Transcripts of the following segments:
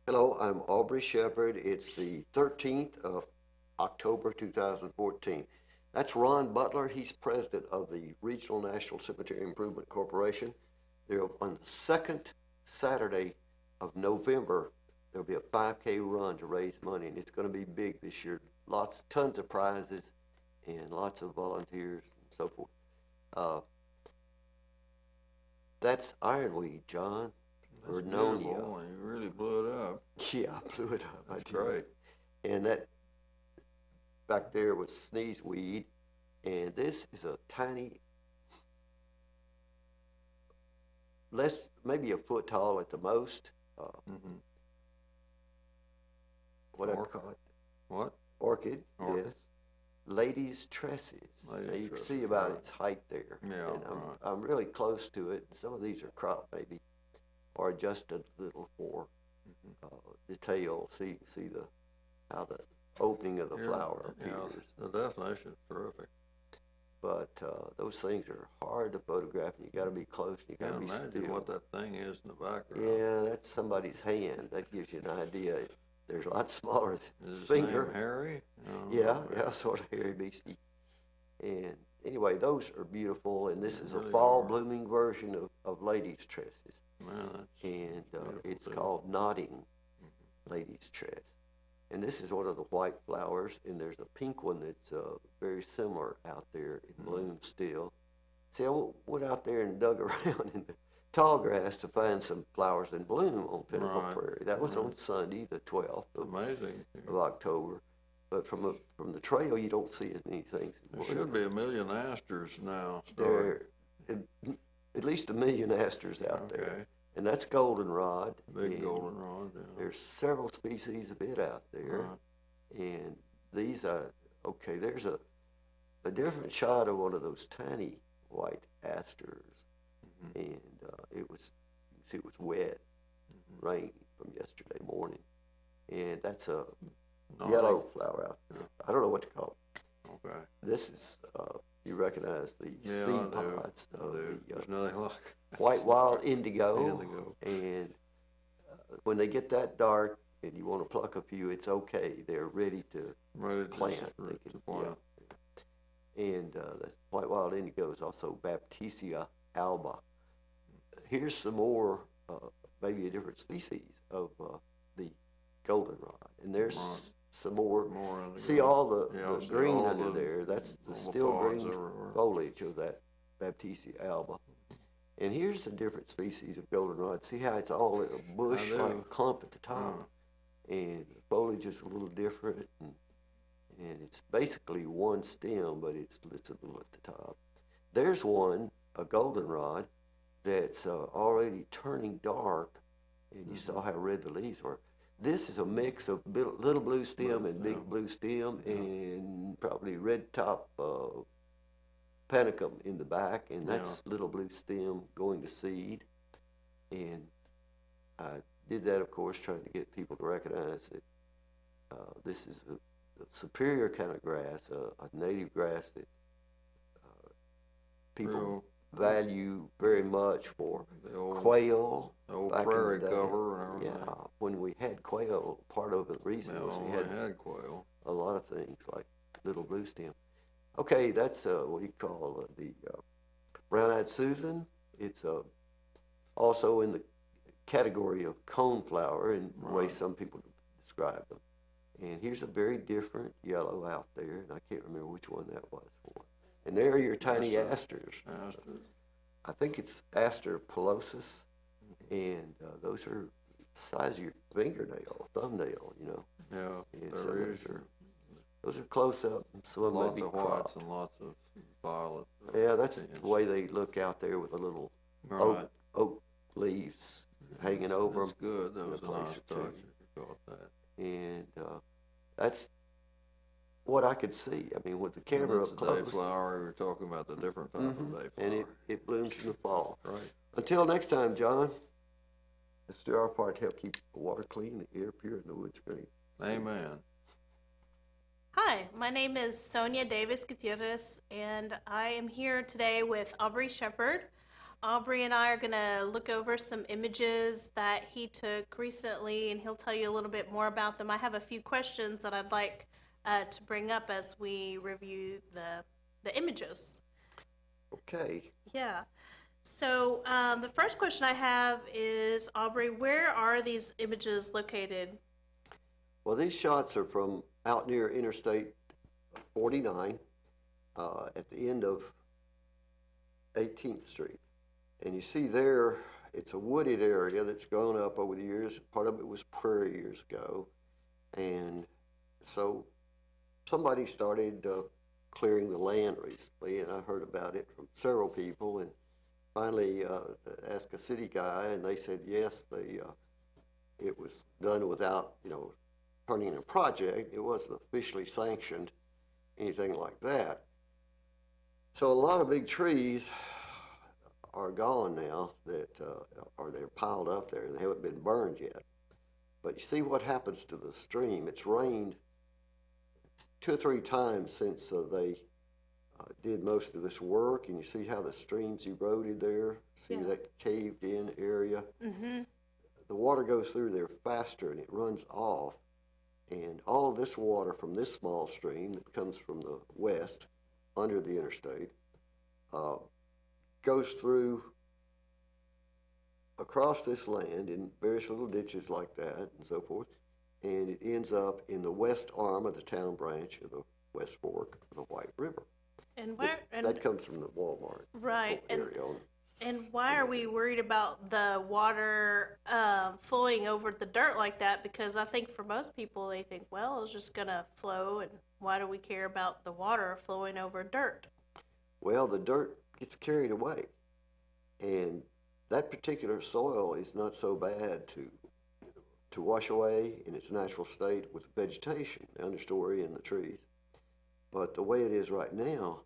Hello, I'm Aubrey Shepherd. It's the 13th of October 2014. That's Ron Butler. He's president of the Regional National Cemetery Improvement Corporation. There on the second Saturday of November, there'll be a 5K run to raise money, and it's going to be big this year. Tons of prizes, and lots of volunteers and so forth. Uh, that's Ironweed, John. That's Or beautiful, and you really blew it up. Yeah, I blew it up. That's I did. great. And that back there was sneezeweed, and this is a tiny, maybe a foot tall at the most. Mm-hmm. What I call it? What? Orchid. Orchid. Yes. Ladies' tresses. Ladies' now you tresses, can see about right. its height there. Yeah, and right. I'm really close to it. Some of these are cropped maybe, or adjusted a little for detail. See how the opening of the flower appears. Yeah, the definition is terrific. But those things are hard to photograph, and you got to be close. And you got to be Imagine still. what that thing is in the background. Yeah, that's somebody's hand. That gives you an idea. There's a lot smaller than Is his finger. name Harry? Yeah, sort of hairy beastie. And anyway, those are beautiful, and this is really a fall are. blooming version of ladies' tresses. Man, that's And it's too. called nodding ladies' tress. And this is one of the white flowers, and there's a pink one that's very similar out there in bloom still. See, I went out there and dug around in the tall grass to find some flowers in bloom on Pinnacle Right, Prairie. That was right. on Sunday, the 12th amazing. of October. But from the trail, you don't see as many things. There should be a million asters now. There, at least a million asters out Okay. there. And that's goldenrod. Big and goldenrod, yeah. There's several species of it out there. Right. And these okay, there's a different shot of one of those tiny white asters. And it was, you can see it was wet, rain from yesterday morning. And that's a yellow flower out there. I don't know what to call it. Okay. This is, you recognize the Yeah, seed I do. pods I of do. the There's nothing like white wild indigo. Indigo. And when they get that dark and you want to pluck a few, it's okay. They're ready to plant. To plant. Yeah. And the white wild indigo is also Baptisia alba. Here's some more, maybe a different species of the goldenrod. And there's some more. More See all the see green all under the- there? That's the all the still pods green everywhere. foliage of that Baptisia alba. And here's a different species of goldenrod. See how it's all a bush-like clump at the top? And the foliage is a little different, and it's basically one stem, but it splits a little at the top. There's one, a goldenrod, that's already turning dark, and you saw how red the leaves were. This is a mix of little blue stem and big blue stem, and probably red top panicum in the back, and that's little blue stem going to seed. And I did that, of course, trying to get people to recognize that this is a superior kind of grass, a native grass that people value very much for quail. The old back prairie in the day. cover and everything. Yeah, when we had quail, part of the reason was we had quail. a lot of things like little blue stem. Okay, that's what do you call the brown-eyed Susan. It's also in the category of coneflower in the way some people describe them. And here's a very different yellow out there, and I can't remember which one that was for. And there are your tiny asters. I think it's Aster pilosus, and those are the size of your fingernail, thumbnail, you know. Yeah, And there so is. those are close up. Some of them Lots may be of whites cropped. and lots of violet. Yeah, that's the way they look out there with a little oak leaves hanging over them. That's good. That was a place nice or two. touch. You caught that. And that's what I could see. I mean, with the camera up close. Dayflower. We were talking about the different type of dayflower. And it blooms in the fall. Right. Until next time, John, let's do our part to help keep the water clean, the air pure, and the woods green. Amen. Hi, my name is Sonia Davis Gutierrez, and I am here today with Aubrey Shepherd. Aubrey and I are going to look over some images that he took recently, and he'll tell you a little bit more about them. I have a few questions that I'd like to bring up as we review the images. Okay. Yeah. So the first question I have is, Aubrey, where are these images located? Well, these shots are from out near Interstate 49 at the end of 18th Street. And you see there, it's a wooded area that's grown up over the years. Part of it was prairie years ago. And so somebody started clearing the land recently, and I heard about it from several people, and finally asked a city guy, and they said yes, it was done without, turning in a project. It wasn't officially sanctioned, anything like that. So a lot of big trees are gone now or they're piled up there and they haven't been burned yet. But you see what happens to the stream. It's rained 2 or 3 times since they did most of this work, and you see how the stream's eroded there. See that caved in area? Mm-hmm. The water goes through there faster and it runs off. And all of this water from this small stream that comes from the west under the interstate goes through across this land in various little ditches like that and so forth, and it ends up in the west arm of the town branch of the West Fork of the White River. And where? That comes from the Walmart area. And why are we worried about the water flowing over the dirt like that? Because I think for most people, they think, well, it's just going to flow, and why do we care about the water flowing over dirt? Well, the dirt gets carried away, and that particular soil is not so bad to wash away in its natural state with vegetation, the understory and the trees. But the way it is right now,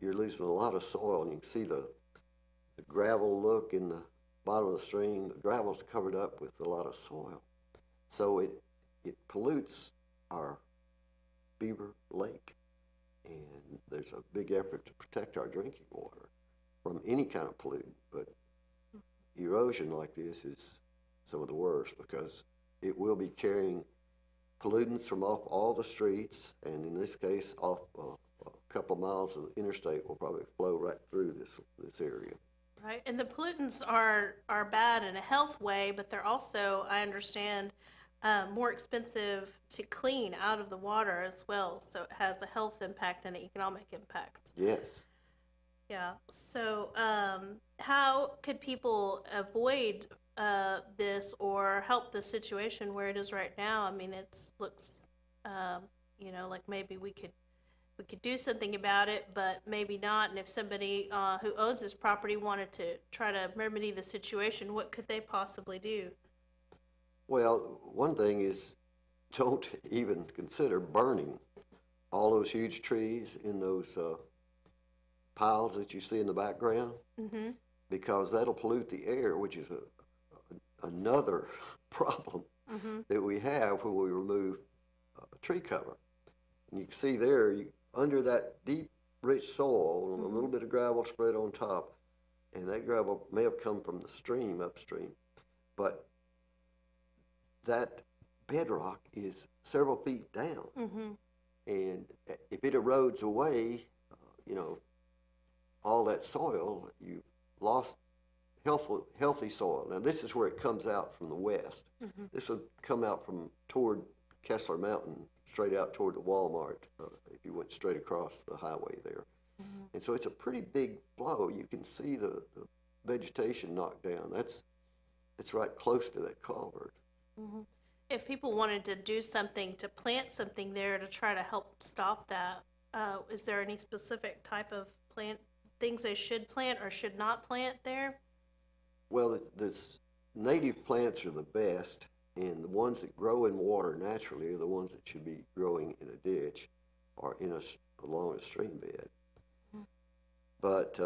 you're losing a lot of soil, and you can see the gravel look in the bottom of the stream. The gravel's covered up with a lot of soil. So it pollutes our Beaver Lake. And there's a big effort to protect our drinking water from any kind of pollutant. But erosion like this is some of the worst, because it will be carrying pollutants from off all the streets, and in this case, off a couple of miles of the interstate will probably flow right through this area. Right, and the pollutants are bad in a health way, but they're also, I understand, more expensive to clean out of the water as well. So it has a health impact and an economic impact. Yes. Yeah. So how could people avoid this or help the situation where it is right now? I mean, it looks, like maybe we could do something about it, but maybe not. And if somebody who owns this property wanted to try to remedy the situation, what could they possibly do? Well, one thing is, don't even consider burning all those huge trees in those piles that you see in the background, mm-hmm. because that'll pollute the air, which is another problem mm-hmm. that we have when we remove tree cover. And you can see there, under that deep, rich soil, mm-hmm. a little bit of gravel spread on top, and that gravel may have come from the stream upstream, but that bedrock is several feet down. Mm-hmm. And if it erodes away, all that soil, you've lost healthy soil. Now, this is where it comes out from the west. Mm-hmm. This would come out from toward Kessler Mountain, straight out toward the Walmart, if you went straight across the highway there. Mm-hmm. And so it's a pretty big flow. You can see the vegetation knocked down. That's right close to that culvert. Mm-hmm. If people wanted to do something, to plant something there to try to help stop that, is there any specific type of things they should plant or should not plant there? Well, the native plants are the best, and the ones that grow in water naturally are the ones that should be growing in a ditch or along a stream bed. Mm-hmm. But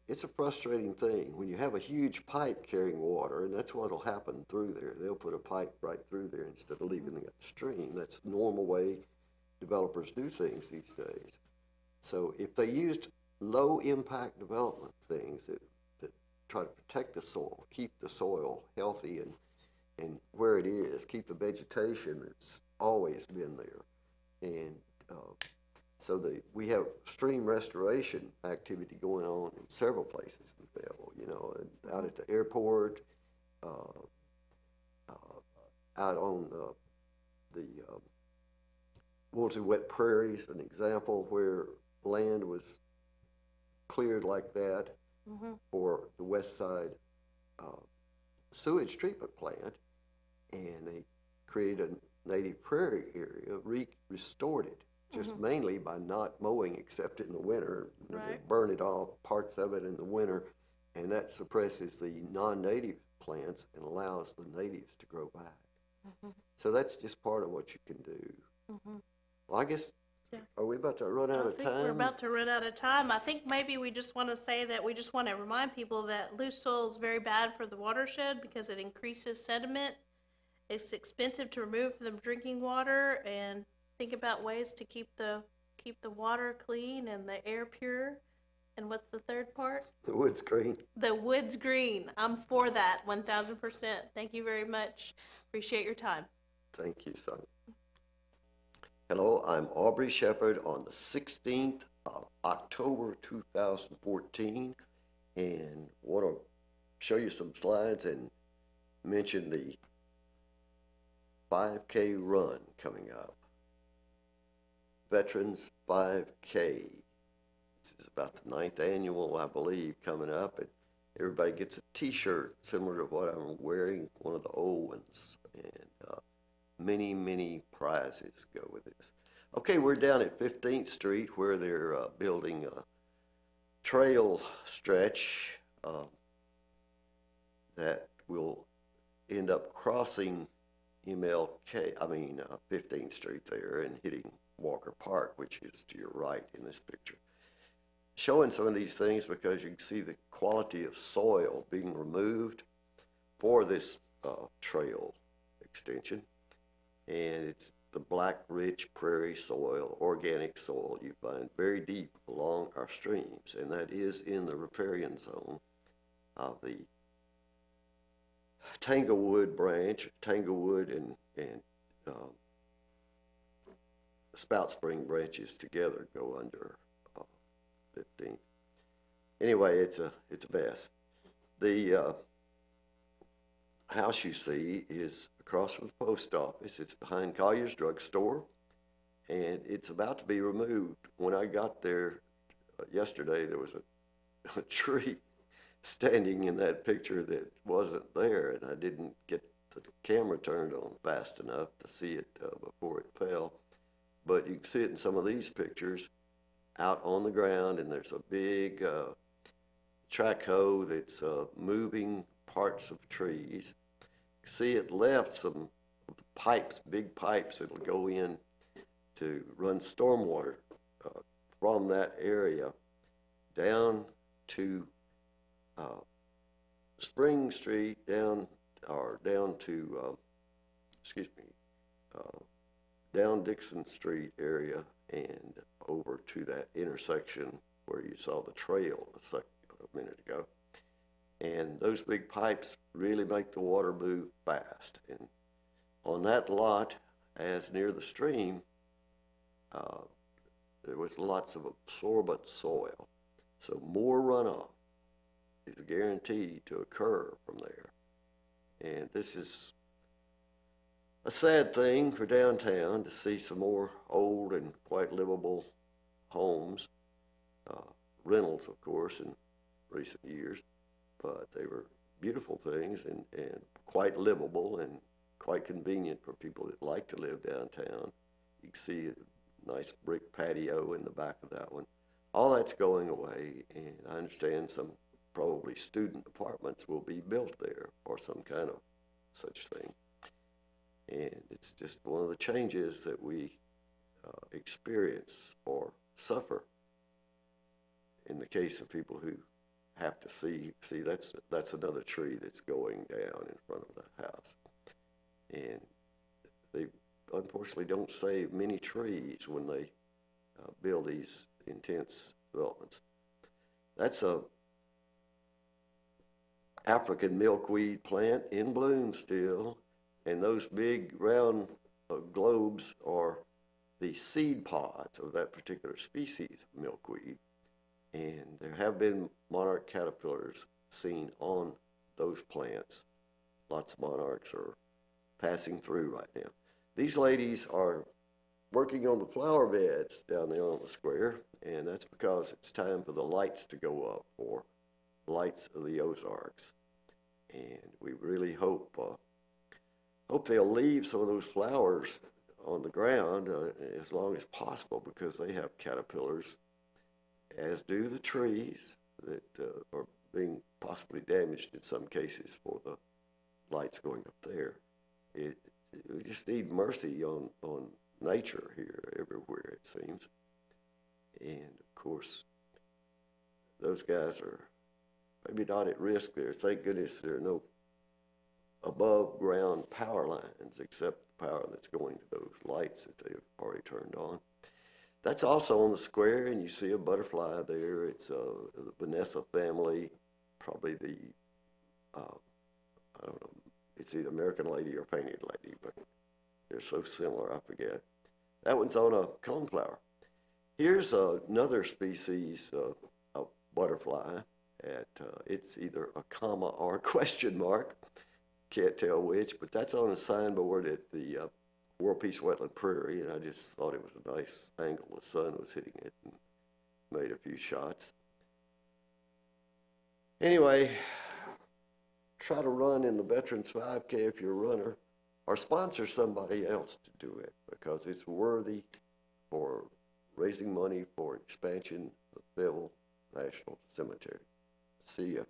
it's a frustrating thing when you have a huge pipe carrying water, and that's what will happen through there. They'll put a pipe right through there instead of leaving it stream. That's the normal way developers do things these days. So if they used low impact development things that try to protect the soil, keep the soil healthy and where it is, keep the vegetation that's always been there. And so we have stream restoration activity going on in several places in Belleville, you know, and out at the airport, out on the Woolsey Wet Prairies, an example where land was cleared like that for the west side sewage treatment plant, and they created a native prairie area, restored it, just mainly by not mowing except in the winter. Right. They burn it off, parts of it in the winter, and that suppresses the non-native plants and allows the natives to grow back. So that's just part of what you can do. Well, I guess, are we about to run out of time? I think we're about to run out of time. I think maybe we just want to say that we just want to remind people that loose soil is very bad for the watershed because it increases sediment. It's expensive to remove from drinking water, and think about ways to keep the water clean and the air pure. And what's the third part? The wood's green. The wood's green. I'm for that 1000%. Thank you very much. Appreciate your time. Thank you, Sonia. Hello, I'm Aubrey Shepard on the 16th of October 2014, and want to show you some slides and mention the 5K run coming up. Veterans 5K. This is about the 9th annual, I believe, coming up, and everybody gets a t-shirt similar to what I'm wearing, one of the old ones, and many prizes go with this. Okay, we're down at 15th Street where they're building a trail stretch that will end up crossing 15th Street there and hitting Walker Park, which is to your right in this picture. Showing some of these things because you can see the quality of soil being removed for this trail extension. And it's the black, rich prairie soil, organic soil you find very deep along our streams, and that is in the riparian zone of the Tanglewood branch. Tanglewood and Spout Spring branches together go under 15th. Anyway, it's a mess. The house you see is across from the post office. It's behind Collier's Drug Store, and it's about to be removed. When I got there yesterday, there was a tree standing in that picture that wasn't there, and I didn't get the camera turned on fast enough to see it before it fell. But you can see it in some of these pictures out on the ground, and there's a big track hoe that's moving parts of trees. See, it left some pipes, big pipes that'll go in to run stormwater from that area down to Spring Street, down to down Dixon Street area and over to that intersection where you saw the trail a minute ago. And those big pipes really make the water move fast. And on that lot, as near the stream, there was lots of absorbent soil. So more runoff is guaranteed to occur from there. And this is a sad thing for downtown to see some more old and quite livable homes, rentals, of course, in recent years. But they were beautiful things and quite livable and quite convenient for people that like to live downtown. You can see a nice brick patio in the back of that one. All that's going away, and I understand some probably student apartments will be built there or some kind of such thing. And it's just one of the changes that we experience or suffer in the case of people who have to see that's another tree that's going down in front of the house. And they unfortunately don't save many trees when they build these intense developments. That's a African milkweed plant in bloom still, and those big round globes are the seed pods of that particular species of milkweed. And there have been monarch caterpillars seen on those plants. Lots of monarchs are passing through right now. These ladies are working on the flower beds down there on the square, and that's because it's time for the lights to go up, or lights of the Ozarks. And we really hope they'll leave some of those flowers on the ground as long as possible, because they have caterpillars, as do the trees that are being possibly damaged in some cases for the lights going up there. We just need mercy on nature here everywhere, it seems. And of course, those guys are maybe not at risk there. Thank goodness there are no above ground power lines except the power that's going to those lights that they've already turned on. That's also on the square, and you see a butterfly there. It's the Vanessa family, probably the, I don't know, it's either American lady or painted lady, but they're so similar, I forget. That one's on a coneflower. Here's another species of butterfly. It's either a comma or a question mark. Can't tell which, but that's on a signboard at the World Peace Wetland Prairie, and I just thought it was a nice angle. The sun was hitting it and made a few shots. Anyway, try to run in the Veterans 5K if you're a runner, or sponsor somebody else to do it, because it's worthy for raising money for expansion of Bevel National Cemetery. See ya.